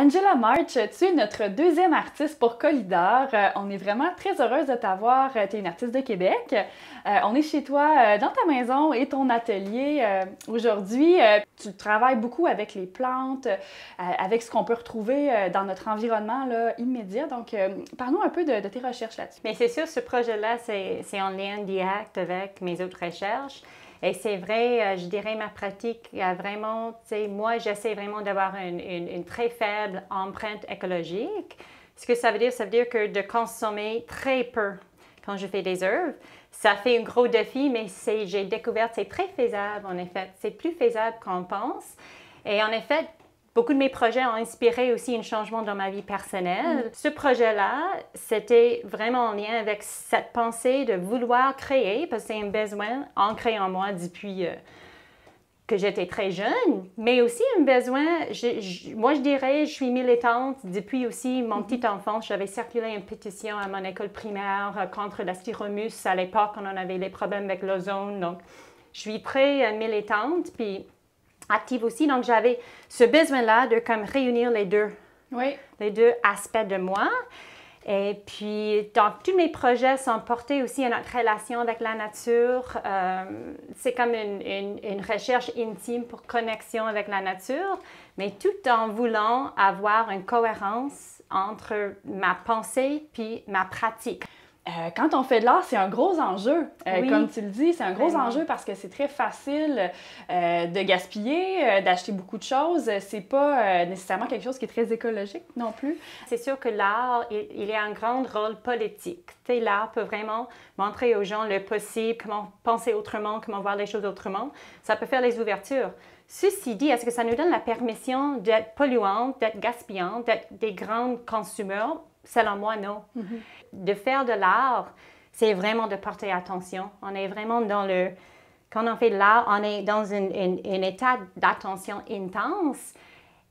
Angela March, tu es notre deuxième artiste pour Collider. On est vraiment très heureuse de t'avoir. Tu es une artiste de Québec. On est chez toi, dans ta maison et ton atelier. Aujourd'hui, tu travailles beaucoup avec les plantes, avec ce qu'on peut retrouver dans notre environnement là, immédiat. Donc, parle-nous un peu de tes recherches là-dessus. Mais c'est sûr, ce projet-là, c'est en lien direct avec mes autres recherches. Et c'est vrai, je dirais, ma pratique a vraiment, tu sais, moi, j'essaie vraiment d'avoir une très faible empreinte écologique. Ce que ça veut dire que de consommer très peu quand je fais des œuvres, ça fait un gros défi, mais j'ai découvert que c'est très faisable, en effet. C'est plus faisable qu'on pense. Et en effet, beaucoup de mes projets ont inspiré aussi un changement dans ma vie personnelle. Ce projet-là, c'était vraiment en lien avec cette pensée de vouloir créer, parce que c'est un besoin ancré en moi depuis que j'étais très jeune, mais aussi un besoin, moi je dirais, je suis militante depuis aussi mon petite enfance. J'avais circulé une pétition à mon école primaire contre la styromus à l'époque, quand on avait les problèmes avec l'ozone. Donc, je suis très militante, puis active aussi. Donc, j'avais ce besoin-là de comme réunir les deux aspects de moi. Et puis, donc, tous mes projets sont portés aussi à notre relation avec la nature. C'est comme une recherche intime pour connexion avec la nature, mais tout en voulant avoir une cohérence entre ma pensée puis ma pratique. Quand on fait de l'art, c'est un gros enjeu. Oui. Comme tu le dis, c'est un gros enjeu parce que c'est très facile de gaspiller, d'acheter beaucoup de choses. C'est pas nécessairement quelque chose qui est très écologique non plus. C'est sûr que l'art, il y a un grand rôle politique. Tu sais, l'art peut vraiment montrer aux gens le possible, comment penser autrement, comment voir les choses autrement. Ça peut faire les ouvertures. Ceci dit, est-ce que ça nous donne la permission d'être polluantes, d'être gaspillantes, d'être des grands consommateurs? Selon moi, non. De faire de l'art, c'est vraiment de porter attention. On est vraiment quand on fait de l'art, on est dans un état d'attention intense.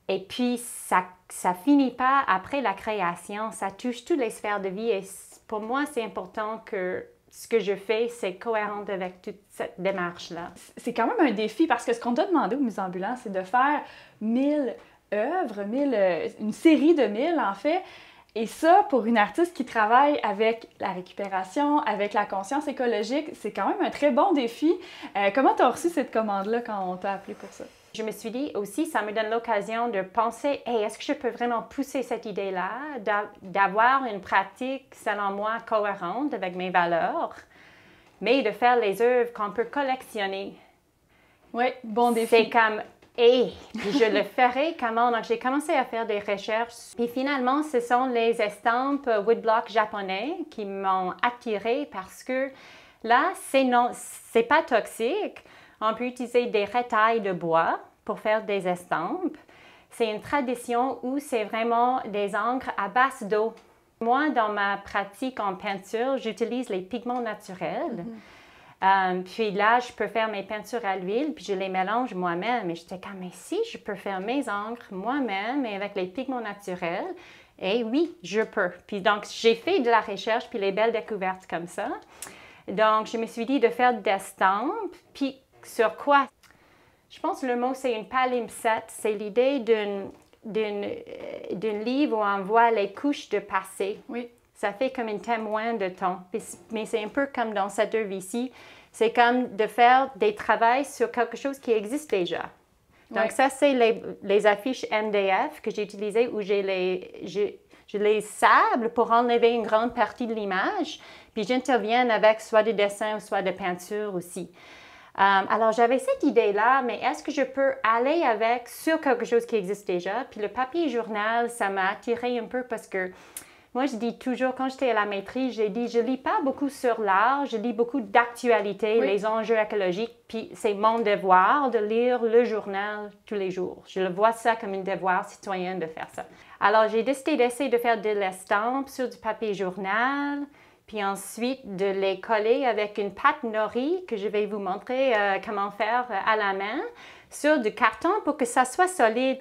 Et puis, ça finit pas après la création. Ça touche toutes les sphères de vie. Et pour moi, c'est important que ce que je fais, c'est cohérent avec toute cette démarche-là. C'est quand même un défi parce que ce qu'on t'a demandé au Musée ambulant, c'est de faire 1000 œuvres, une série de 1000 en fait. Et ça, pour une artiste qui travaille avec la récupération, avec la conscience écologique, c'est quand même un très bon défi. Comment tu as reçu cette commande-là quand on t'a appelé pour ça? Je me suis dit aussi, ça me donne l'occasion de penser, hey, est-ce que je peux vraiment pousser cette idée-là, d'avoir une pratique, selon moi, cohérente avec mes valeurs, mais de faire les œuvres qu'on peut collectionner. Oui, bon défi. C'est comme, puis je le ferai comment? Donc, j'ai commencé à faire des recherches. Puis finalement, ce sont les estampes woodblock japonais qui m'ont attirée parce que là, c'est pas toxique. On peut utiliser des retailles de bois pour faire des estampes. C'est une tradition où c'est vraiment des encres à base d'eau. Moi, dans ma pratique en peinture, j'utilise les pigments naturels. Puis là, je peux faire mes peintures à l'huile, puis je les mélange moi-même. Et j'étais comme, mais si je peux faire mes encres moi-même et avec les pigments naturels, et oui, je peux. Puis donc, j'ai fait de la recherche, puis les belles découvertes comme ça. Donc, je me suis dit de faire des estampes, puis sur quoi? Je pense que le mot, c'est une palimpseste. C'est l'idée d'un livre où on voit les couches de passé. Oui. Ça fait comme un témoin de temps. Mais c'est un peu comme dans cette œuvre ici. C'est comme de faire des travaux sur quelque chose qui existe déjà. Donc, ça, c'est les affiches MDF que j'ai utilisées où je les sable pour enlever une grande partie de l'image. Puis, j'interviens avec soit des dessins ou soit de peinture aussi. Alors, j'avais cette idée-là, mais est-ce que je peux aller avec sur quelque chose qui existe déjà? Puis, le papier journal, ça m'a attirée un peu parce que moi, je dis toujours, quand j'étais à la maîtrise, j'ai dit, je lis pas beaucoup sur l'art, je lis beaucoup d'actualité, les enjeux écologiques, puis c'est mon devoir de lire le journal tous les jours. Je le vois ça comme un devoir citoyen de faire ça. Alors, j'ai décidé d'essayer de faire de l'estampe sur du papier journal, puis ensuite de les coller avec une pâte nori que je vais vous montrer comment faire à la main sur du carton pour que ça soit solide.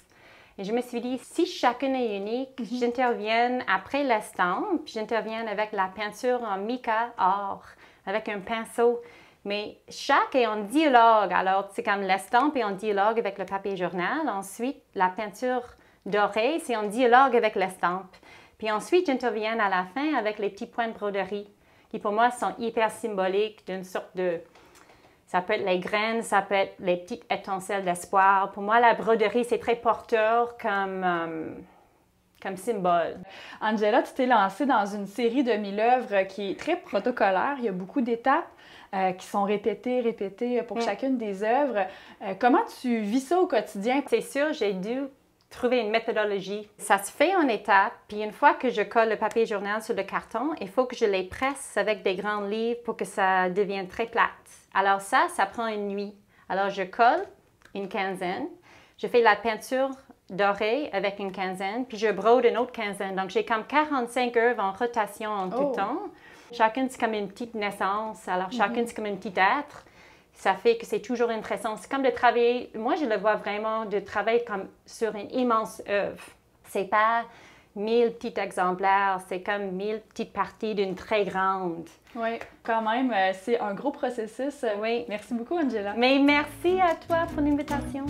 Et je me suis dit, si chacune est unique, j'interviens après l'estampe, j'interviens avec la peinture en mica or, avec un pinceau. Mais chaque est en dialogue. Alors, c'est comme l'estampe est en dialogue avec le papier journal. Ensuite, la peinture doré, c'est en dialogue avec l'estampe. Puis ensuite, j'interviens à la fin avec les petits points de broderie, qui pour moi sont hyper symboliques d'une sorte de... Ça peut être les graines, ça peut être les petites étincelles d'espoir. Pour moi, la broderie, c'est très porteur comme symbole. Angela, tu t'es lancée dans une série de 1000 œuvres qui est très protocolaire. Il y a beaucoup d'étapes qui sont répétées pour chacune des œuvres. Comment tu vis ça au quotidien? C'est sûr, j'ai dû trouver une méthodologie. Ça se fait en étapes, puis une fois que je colle le papier journal sur le carton, il faut que je les presse avec des grands livres pour que ça devienne très plate. Alors ça prend une nuit. Alors je colle une quinzaine, je fais la peinture dorée avec une quinzaine, puis je brode une autre quinzaine. Donc j'ai comme 45 œuvres en rotation en tout temps. Chacune, c'est comme une petite naissance, alors chacune, c'est comme un petit être. Ça fait que c'est toujours intéressant. C'est comme de travailler, moi je le vois vraiment, de travailler comme sur une immense œuvre. C'est pas 1000 petits exemplaires, c'est comme 1000 petites parties d'une très grande. Oui, quand même, c'est un gros processus. Oui. Merci beaucoup, Angela. Mais merci à toi pour l'invitation.